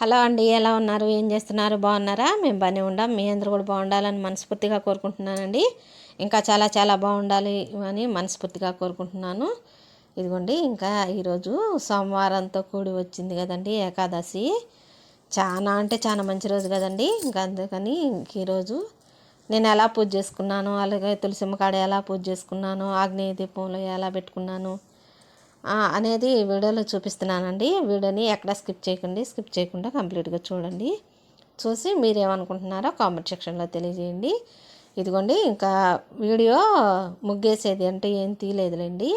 Hello అండి, ఎలా ఉన్నారు? ఏం చేస్తున్నారు? బాగున్నారా? మేము బాగానే ఉండాం. మీ అందరూ కూడా బాగుండాలని మనస్ఫూర్తిగా కోరుకుంటున్నానండి. ఇంకా చాలా చాలా బాగుండాలి అని మనస్ఫూర్తిగా కోరుకుంటున్నాను. ఇదిగోండి, ఇంకా ఈరోజు సోమవారంతో కూడి వచ్చింది కదండి ఏకాదశి. చాలా అంటే చాలా మంచి రోజు కదండి. ఇంకా అందుకని ఈరోజు నేను ఎలా పూజ చేసుకున్నాను, అలాగే తులసిమ్మ కాడ ఎలా పూజ చేసుకున్నాను, ఆగ్నేయ దీపంలో ఎలా పెట్టుకున్నాను అనేది వీడియోలో చూపిస్తున్నానండి. వీడియోని ఎక్కడ స్కిప్ చేయకుండా కంప్లీట్గా చూడండి. చూసి మీరేమనుకుంటున్నారో కామెంట్ సెక్షన్లో తెలియజేయండి. ఇదిగోండి, ఇంకా వీడియో ముగ్గేసేది అంటే ఏం తీయలేదులేండి.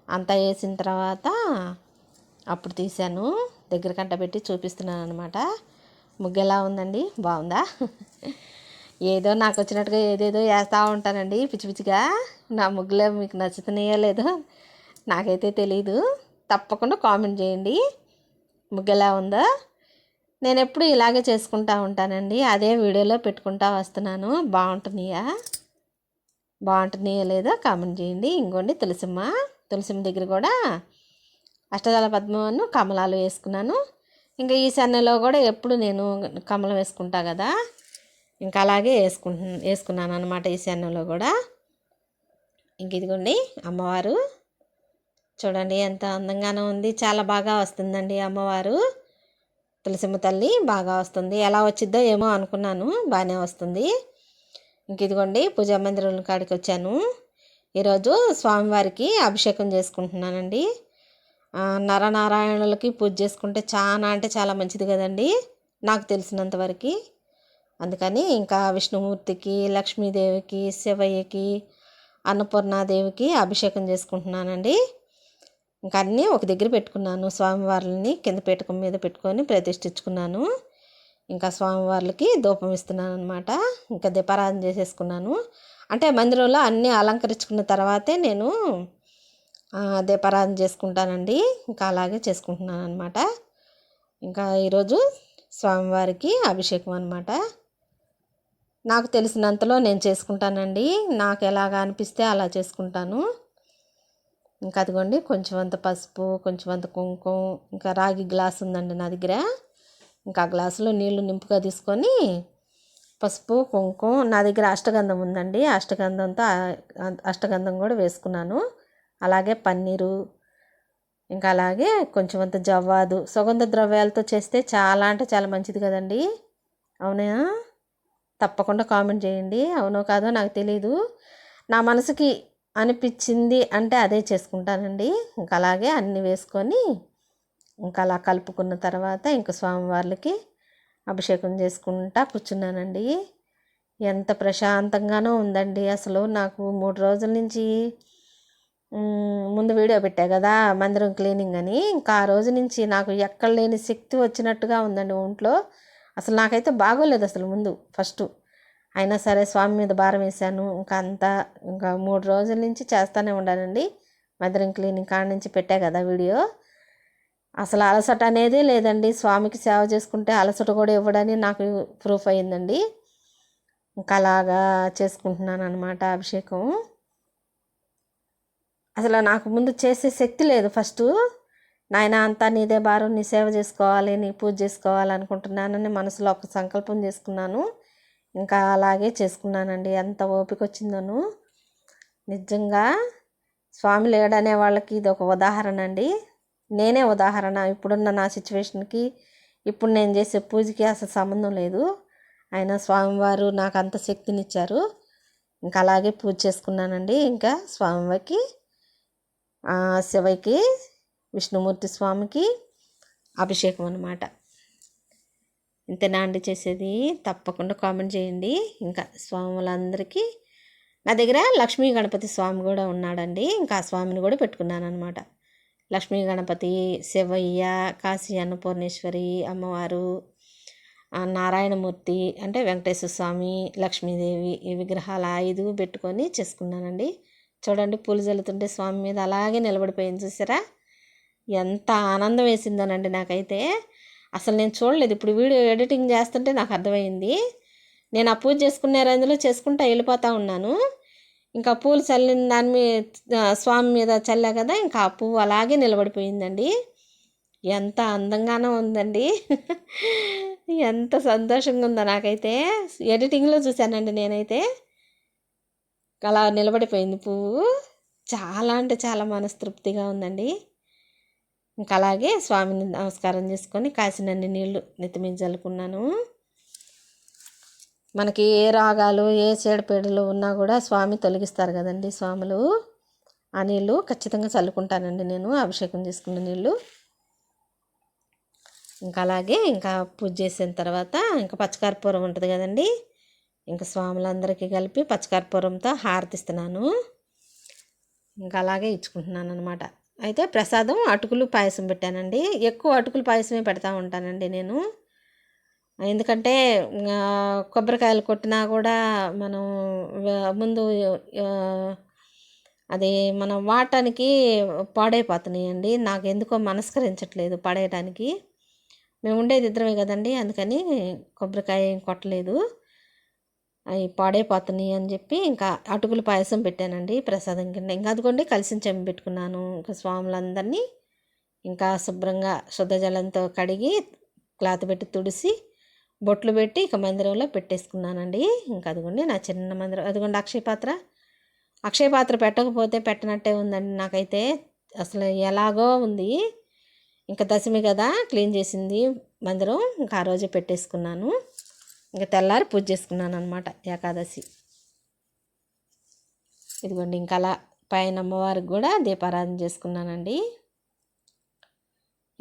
అంతా వేసిన తర్వాత అప్పుడు తీశాను, దగ్గర కంట పెట్టి చూపిస్తున్నాను అనమాట. ముగ్గు ఎలా ఉందండి? బాగుందా? ఏదో నాకు వచ్చినట్టుగా ఏదేదో వేస్తూ ఉంటానండి పిచ్చి పిచ్చిగా. నా ముగ్గులో మీకు నచ్చుతున్నాయో లేదో నాకైతే తెలీదు. తప్పకుండా కామెంట్ చేయండి ముగ్గు ఎలా ఉందో. నేను ఎప్పుడు ఇలాగే చేసుకుంటూ ఉంటానండి, అదే వీడియోలో పెట్టుకుంటా వస్తున్నాను. బాగుంటున్నాయో లేదో కామెంట్ చేయండి. ఇంకోండి, తులసిమ్మ దగ్గర కూడా అష్టదళ పద్మను కమలాలు వేసుకున్నాను. ఇంకా ఈ సన్నలో కూడా ఎప్పుడు నేను కమలం వేసుకుంటా కదా, ఇంకా అలాగే వేసుకున్నాను అనమాట ఈ సన్నలో కూడా. ఇంక ఇదిగోండి అమ్మవారు చూడండి ఎంత అందంగానో ఉంది. చాలా బాగా వస్తుందండి అమ్మవారు. తులసిమ్మ తల్లి బాగా వస్తుంది. ఎలా వచ్చిద్దో ఏమో అనుకున్నాను, బాగానే వస్తుంది. ఇంక ఇదిగోండి, పూజా మందిరం కాడికి వచ్చాను. ఈరోజు స్వామివారికి అభిషేకం చేసుకుంటున్నానండి. నరనారాయణులకి పూజ చేసుకుంటే చాలా అంటే చాలా మంచిది కదండి నాకు తెలిసినంతవరకు. అందుకని ఇంకా విష్ణుమూర్తికి, లక్ష్మీదేవికి, శివయ్యకి, అన్నపూర్ణాదేవికి అభిషేకం చేసుకుంటున్నానండి. ఇంకా అన్నీ ఒక దగ్గర పెట్టుకున్నాను. స్వామివార్లని కింద పీఠకం మీద పెట్టుకొని ప్రతిష్ఠించుకున్నాను. ఇంకా స్వామివార్లకి ధూపం ఇస్తున్నాను అనమాట. ఇంకా దీపారాధన చేసేసుకున్నాను. అంటే మందిరంలో అన్నీ అలంకరించుకున్న తర్వాతే నేను దీపారాధన చేసుకుంటానండి. ఇంకా అలాగే చేసుకుంటున్నాను అనమాట. ఇంకా ఈరోజు స్వామివారికి అభిషేకం అనమాట. నాకు తెలిసినంతలో నేను చేసుకుంటానండి. నాకు ఎలాగ అనిపిస్తే అలా చేసుకుంటాను. ఇంకా అదిగోండి, కొంచెం అంత పసుపు, కొంచెం అంత కుంకుమ, ఇంకా రాగి గ్లాస్ ఉందండి నా దగ్గర. ఇంకా ఆ గ్లాసులో నీళ్లు నింపుగా తీసుకొని పసుపు, కుంకుమ, నా దగ్గర అష్టగంధం ఉందండి, అష్టగంధం కూడా వేసుకున్నాను. అలాగే పన్నీరు, ఇంకా అలాగే కొంచెం అంత జవ్వాదు, సుగంధ ద్రవ్యాలతో చేస్తే చాలా అంటే చాలా మంచిది కదండి. అవునా? తప్పకుండా కామెంట్ చేయండి. అవునో కాదో నాకు తెలీదు, నా మనసుకి అనిపించింది అంటే అదే చేసుకుంటానండి. ఇంకా అలాగే అన్నీ వేసుకొని ఇంకా అలా కలుపుకున్న తర్వాత ఇంకా స్వామివార్లకి అభిషేకం చేసుకుంటా కూర్చున్నానండి. ఎంత ప్రశాంతంగానో ఉందండి అసలు. నాకు 3 రోజుల నుంచి ముందు వీడియో పెట్టా కదా మందిరం క్లీనింగ్ అని, ఇంకా ఆ రోజు నుంచి నాకు ఎక్కడ లేని శక్తి వచ్చినట్టుగా ఉందండి ఒంట్లో. అసలు నాకైతే బాగోలేదు అసలు ముందు ఫస్ట్. అయినా సరే స్వామి మీద భారం వేశాను. ఇంకా 3 రోజుల నుంచి చేస్తూనే ఉండానండి. మందిరం క్లీనింగ్ కాడ నుంచి పెట్టా కదా వీడియో. అసలు అలసట అనేదే లేదండి. స్వామికి సేవ చేసుకుంటే అలసట కూడా ఇవ్వడని నాకు ప్రూఫ్ అయ్యిందండి. ఇంకా అలాగా చేసుకుంటున్నాను అనమాట అభిషేకం. అసలు నాకు ముందు చేసే శక్తి లేదు ఫస్ట్. నాయన అంతా నీదే భారం, నీ సేవ చేసుకోవాలి, నీ పూజ చేసుకోవాలనుకుంటున్నానని మనసులో ఒక సంకల్పం చేసుకున్నాను. ఇంకా అలాగే చేసుకున్నానండి. ఎంత ఓపిక వచ్చిందోను. నిజంగా స్వామి లేడనే వాళ్ళకి ఇది ఒక ఉదాహరణ అండి. నేనే ఉదాహరణ. ఇప్పుడున్న నా సిచ్యువేషన్కి, ఇప్పుడు నేను చేసే పూజకి అసలు సంబంధం లేదు. అయినా స్వామివారు నాకు అంత శక్తినిచ్చారు. ఇంకా అలాగే పూజ చేసుకున్నానండి. ఇంకా స్వామివారికి, శివయ్యకి, విష్ణుమూర్తి స్వామికి అభిషేకం అన్నమాట. ఇంతేనా అండి చేసేది? తప్పకుండా కామెంట్ చేయండి. ఇంకా స్వాములందరికీ నా దగ్గర లక్ష్మీ గణపతి స్వామి కూడా ఉన్నాడండి. ఇంకా ఆ స్వామిని కూడా పెట్టుకున్నాను అనమాట. లక్ష్మీ గణపతి, శివయ్య, కాశీ అన్నపూర్ణేశ్వరి అమ్మవారు, నారాయణమూర్తి అంటే వెంకటేశ్వర స్వామి, లక్ష్మీదేవి, ఈ విగ్రహాలు 5 పెట్టుకొని చేసుకున్నానండి. చూడండి, పూలు జల్లుతుంటే స్వామి మీద అలాగే నిలబడిపోయింది చూసారా? ఎంత ఆనందం వేసిందోనండి నాకైతే. అసలు నేను చూడలేదు, ఇప్పుడు వీడియో ఎడిటింగ్ చేస్తుంటే నాకు అర్థమైంది. నేను ఆ పూజ చేసుకునే రేంజ్లో చేసుకుంటూ వెళ్ళిపోతూ ఉన్నాను. ఇంకా పూలు చల్లిన దాని మీద స్వామి మీద చల్లే కదా, ఇంకా ఆ పువ్వు అలాగే నిలబడిపోయిందండి. ఎంత అందంగానో ఉందండి. ఎంత సంతోషంగా ఉందో నాకైతే. ఎడిటింగ్లో చూశానండి నేనైతే. అలా నిలబడిపోయింది పువ్వు. చాలా అంటే చాలా మనస్తృప్తిగా ఉందండి. ఇంకా అలాగే స్వామిని నమస్కారం చేసుకొని కాసినన్ని నీళ్లు నెత్తి మీద చల్లుకున్నాను. మనకి ఏ రాగాలు ఏ చీడపీడలు ఉన్నా కూడా స్వామి తొలగిస్తారు కదండి స్వాములు. ఆ నీళ్ళు ఖచ్చితంగా చల్లుకుంటానండి నేను, అభిషేకం చేసుకున్న నీళ్ళు. ఇంకా అలాగే ఇంకా పూజ చేసిన తర్వాత ఇంకా పచ్చకర్పూరం ఉంటుంది కదండి, ఇంకా స్వాములందరికీ కలిపి పచ్చకర్పూరంతో హారతిస్తున్నాను. ఇంకా అలాగే ఇచ్చుకుంటున్నాను అనమాట. అయితే ప్రసాదం అటుకులు పాయసం పెట్టానండి. ఎక్కువ అటుకులు పాయసమే పెడతా ఉంటానండి నేను. ఎందుకంటే కొబ్బరికాయలు కొట్టినా కూడా మనం ముందు అది మనం వాడటానికి పాడైపోతున్నాయండి. నాకు ఎందుకో మనస్కరించట్లేదు పడేయటానికి. మేము ఉండేది ఇద్దరమే కదండి, అందుకని కొబ్బరికాయ ఏం కొట్టలేదు. అవి పాడైపోతున్నాయి అని చెప్పి ఇంకా అటుకుల పాయసం పెట్టానండి ప్రసాదం కింద. ఇంకా అదిగోండి కలిసిన చెంబు పెట్టుకున్నాను. ఇంకా స్వాములందరినీ ఇంకా శుభ్రంగా శుద్ధ జలంతో కడిగి క్లాత్ పెట్టి తుడిసి బొట్లు పెట్టి ఇక మందిరంలో పెట్టేసుకున్నానండి. ఇంకా అదిగోండి నా చిన్న మందిరం. అదిగోండి అక్షయ పాత్ర పెట్టకపోతే పెట్టనట్టే ఉందండి నాకైతే. అసలు ఎలాగో ఉంది. ఇంకా దశమి కదా క్లీన్ చేసింది మందిరం, ఇంకా ఆ రోజే పెట్టేసుకున్నాను. ఇంకా తెల్లారి పూజ చేసుకున్నాను అనమాట ఏకాదశి. ఇదిగోండి ఇంకా అలా పైన అమ్మవారికి కూడా దీపారాధన చేసుకున్నానండి.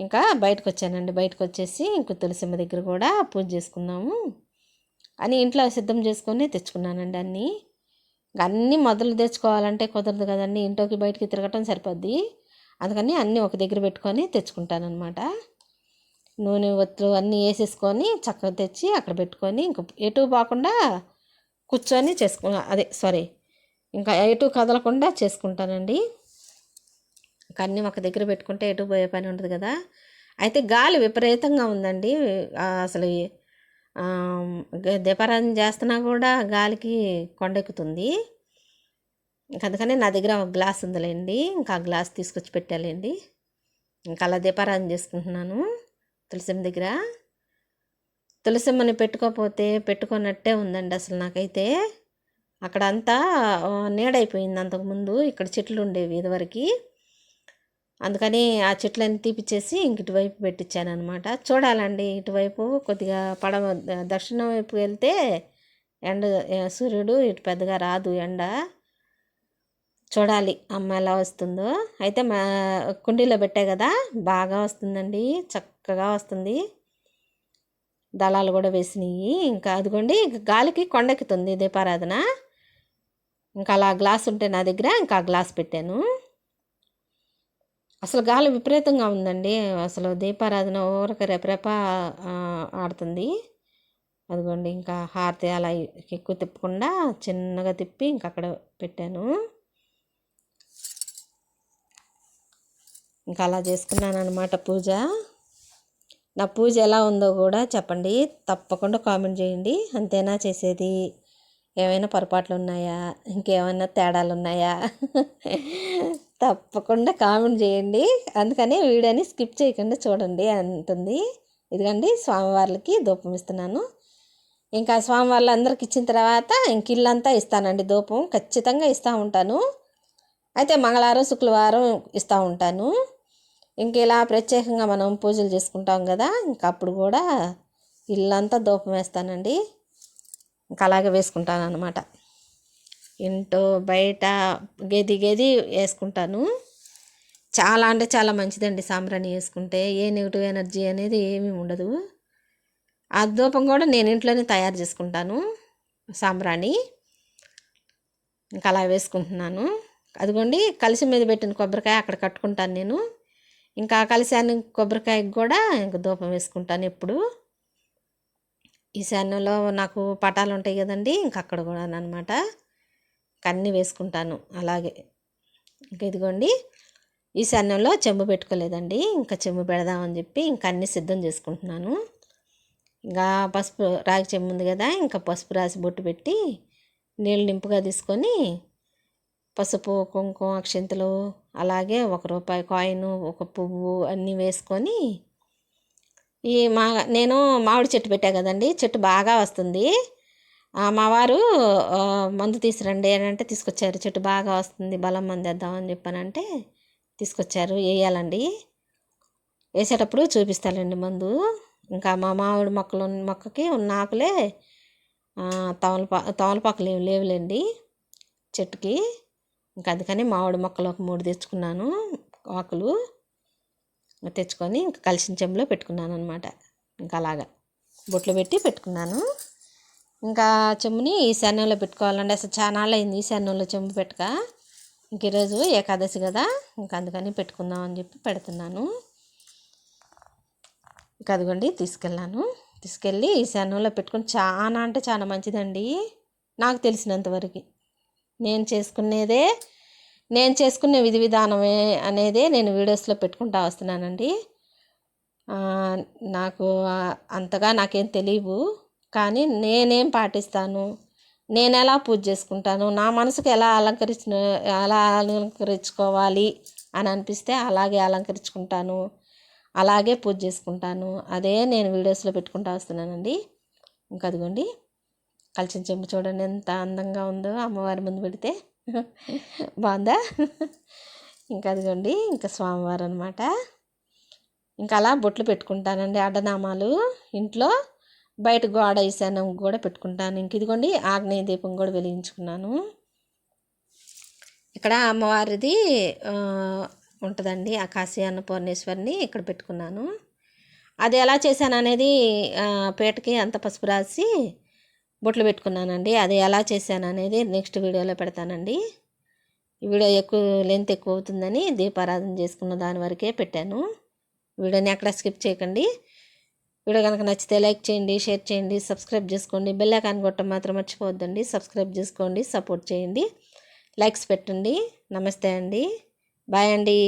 ఇంకా బయటకు వచ్చానండి. బయటకు వచ్చేసి ఇంక తులసిమ్మ దగ్గర కూడా పూజ చేసుకున్నాము అని ఇంట్లో సిద్ధం చేసుకొని తెచ్చుకున్నానండి అన్నీ. అన్నీ మొదలు తెచ్చుకోవాలంటే కుదరదు కదండి, ఇంట్లోకి బయటికి తిరగటం సరిపోద్ది. అందుకని అన్నీ ఒక దగ్గర పెట్టుకొని తెచ్చుకుంటానమాట. నూనె ఒత్తులు అన్నీ వేసేసుకొని చక్కగా తెచ్చి అక్కడ పెట్టుకొని ఇంక ఎటు పోకుండా కూర్చొని ఇంకా ఎటు కదలకుండా చేసుకుంటానండి. ఇంకా అన్నీ ఒక దగ్గర పెట్టుకుంటే ఎటు పోయే పని ఉండదు కదా. అయితే గాలి విపరీతంగా ఉందండి. అసలు దీపారాధన చేస్తున్నా కూడా గాలికి కొండెక్కుతుంది. ఇంకా అందుకని నా దగ్గర ఒక గ్లాస్ ఉందిలేండి, ఇంకా ఆ గ్లాస్ తీసుకొచ్చి పెట్టాలేండి. ఇంకా అలా దీపారాధన చేసుకుంటున్నాను తులసిమ్మ దగ్గర. తులసిమ్మని పెట్టుకోకపోతే పెట్టుకున్నట్టే ఉందండి అసలు నాకైతే. అక్కడ అంతా నీడైపోయింది. అంతకుముందు ఇక్కడ చెట్లు ఉండేవి ఇదివరకు, అందుకని ఆ చెట్లన్నీ తీపిచ్చేసి ఇంక ఇటువైపు పెట్టించాను అనమాట. చూడాలండి ఇటువైపు కొద్దిగా దక్షిణం వైపు వెళ్తే ఎండ సూర్యుడు ఇటు పెద్దగా రాదు ఎండ. చూడాలి అమ్మ ఎలా వస్తుందో. అయితే మా కుండీలో పెట్టే కదా బాగా వస్తుందండి, చక్కగా వస్తుంది. దళాలు కూడా వేసినాయి. ఇంకా అదిగోండి గాలికి కొండెక్కుతుంది దీపారాధన. ఇంకా అలా గ్లాస్ ఉంటే నా దగ్గర ఇంకా ఆ గ్లాస్ పెట్టాను. అసలు గాలి విపరీతంగా ఉందండి. అసలు దీపారాధన ఊరక రెపరెప ఆడుతుంది. అదిగోండి ఇంకా హారతి అలా ఎక్కువ తిప్పకుండా చిన్నగా తిప్పి ఇంక అక్కడ పెట్టాను. ఇంకా అలా చేసుకున్నాను అనమాట పూజ. నా పూజ ఎలా ఉందో కూడా చెప్పండి, తప్పకుండా కామెంట్ చేయండి. అంతేనా చేసేది? ఏమైనా పొరపాట్లు ఉన్నాయా, ఇంకేమైనా తేడాలు ఉన్నాయా? తప్పకుండా కామెంట్ చేయండి. అందుకని వీడియోని స్కిప్ చేయకుండా చూడండి అంటుంది. ఇదిగండి స్వామివార్లకి ధూపం ఇస్తున్నాను. ఇంకా స్వామివార్లు అందరికి ఇచ్చిన తర్వాత ఇంక ఇల్లంతా ఇస్తానండి ధూపం, ఖచ్చితంగా ఇస్తూ ఉంటాను. అయితే మంగళవారం శుక్రవారం ఇస్తూ ఉంటాను. ఇంక ఇలా ప్రత్యేకంగా మనం పూజలు చేసుకుంటాం కదా, ఇంకా అప్పుడు కూడా ఇల్లంతా ధూపం వేస్తానండి. ఇంకా అలాగే వేసుకుంటాను అనమాట. ఇంట్లో బయట గది వేసుకుంటాను. చాలా అంటే చాలా మంచిదండి సాంబ్రాణి వేసుకుంటే. ఏ నెగిటివ్ ఎనర్జీ అనేది ఏమీ ఉండదు. ఆ ధూపం కూడా నేను ఇంట్లోనే తయారు చేసుకుంటాను సాంబ్రాణి. ఇంకా అలా వేసుకుంటున్నాను. అదిగోండి కలిసి మీద పెట్టిన కొబ్బరికాయ అక్కడ కట్టుకుంటాను నేను. ఇంకా కలిశాను కొబ్బరికాయకి కూడా ఇంకా ధూపం వేసుకుంటాను ఎప్పుడు. ఈశాన్యంలో నాకు పటాలు ఉంటాయి కదండి, ఇంకా అక్కడ కూడా అనమాట అన్నీ వేసుకుంటాను అలాగే. ఇంకా ఇదిగోండి ఈశాన్యంలో చెంబు పెట్టుకోలేదండి, ఇంకా చెంబు పెడదామని చెప్పి ఇంకా అన్నీ సిద్ధం చేసుకుంటున్నాను. ఇంకా పసుపు రాగి చెంబు ఉంది కదా, ఇంకా పసుపు రాసి బొట్టు పెట్టి నీళ్ళు నింపుగా తీసుకొని పసుపు కుంకుమ అక్షింతలు అలాగే ₹1 కాయిను, ఒక పువ్వు అన్నీ వేసుకొని ఈ నేను మామిడి చెట్టు పెట్టా కదండి, చెట్టు బాగా వస్తుంది. మా వారు మందు తీసుకురండి అని అంటే తీసుకొచ్చారు. చెట్టు బాగా వస్తుంది, బలం మందు వేద్దామని చెప్పానంటే తీసుకొచ్చారు. వేయాలండి, వేసేటప్పుడు చూపిస్తానండి మందు. ఇంకా మా మామిడి మొక్కకి ఉన్న ఆకులే తమలపాకులు ఏమి లేవులేండి చెట్టుకి. ఇంకా అందుకని మామిడి మొక్కలు ఒక 3 తెచ్చుకున్నాను ఆకులు. తెచ్చుకొని ఇంకా కలిసిన చెంబులో పెట్టుకున్నాను అనమాట. ఇంకా అలాగా బొట్లు పెట్టి పెట్టుకున్నాను. ఇంకా చెంబుని ఈశాన్యంలో పెట్టుకోవాలండి. అసలు చాలా అయింది ఈశాన్యంలో చెంబు పెట్టక. ఇంక ఈరోజు ఏకాదశి కదా, ఇంకా అందుకని పెట్టుకుందాం అని చెప్పి పెడుతున్నాను. ఇంకా అదిగోండి తీసుకెళ్ళి ఈశాన్యంలో పెట్టుకుని చాలా అంటే చాలా మంచిదండి. నాకు తెలిసినంతవరకు నేను చేసుకునే విధి విధానమే అనేదే నేను వీడియోస్లో పెట్టుకుంటా వస్తున్నానండి. నాకు అంతగా నాకేం తెలియవు, కానీ నేనేం పాటిస్తాను, నేను ఎలా పూజ చేసుకుంటాను, నా మనసుకు ఎలా అలంకరించుకోవాలి అని అనిపిస్తే అలాగే అలంకరించుకుంటాను, అలాగే పూజ చేసుకుంటాను. అదే నేను వీడియోస్లో పెట్టుకుంటా వస్తున్నానండి. ఇంకా అదిగోండి కలిసిన చెంబు చూడండి ఎంత అందంగా ఉందో అమ్మవారి ముందు పెడితే. బాగుందా? ఇంకా అదిగోండి ఇంకా స్వామివారు అనమాట. ఇంకా అలా బొట్లు పెట్టుకుంటానండి, అడ్డనామాలు ఇంట్లో, బయట గోడ ఈశాన్యం కూడా పెట్టుకుంటాను. ఇంక ఇదిగోండి ఆగ్నేయ దీపం కూడా వెలిగించుకున్నాను. ఇక్కడ అమ్మవారిది ఉంటుందండి, కాశీ అన్నపూర్ణేశ్వరిని ఇక్కడ పెట్టుకున్నాను. అది ఎలా చేశాను అనేది పీటకి అంత పసుపు రాసి బొట్లు పెట్టుకున్నానండి. అది ఎలా చేశాను అనేది నెక్స్ట్ వీడియోలో పెడతానండి. ఈ వీడియో లెంత్ ఎక్కువ అవుతుందని దీపారాధన చేసుకున్న దాని వరకే పెట్టాను. వీడియోని ఎక్కడ స్కిప్ చేయకండి. వీడియో కనుక నచ్చితే లైక్ చేయండి, షేర్ చేయండి, సబ్స్క్రైబ్ చేసుకోండి. బెల్ ఐకాన్ కొట్టడం మాత్రం మర్చిపోవద్దండి. సబ్స్క్రైబ్ చేసుకోండి, సపోర్ట్ చేయండి, లైక్స్ పెట్టండి. నమస్తే అండి, బాయ్ అండి.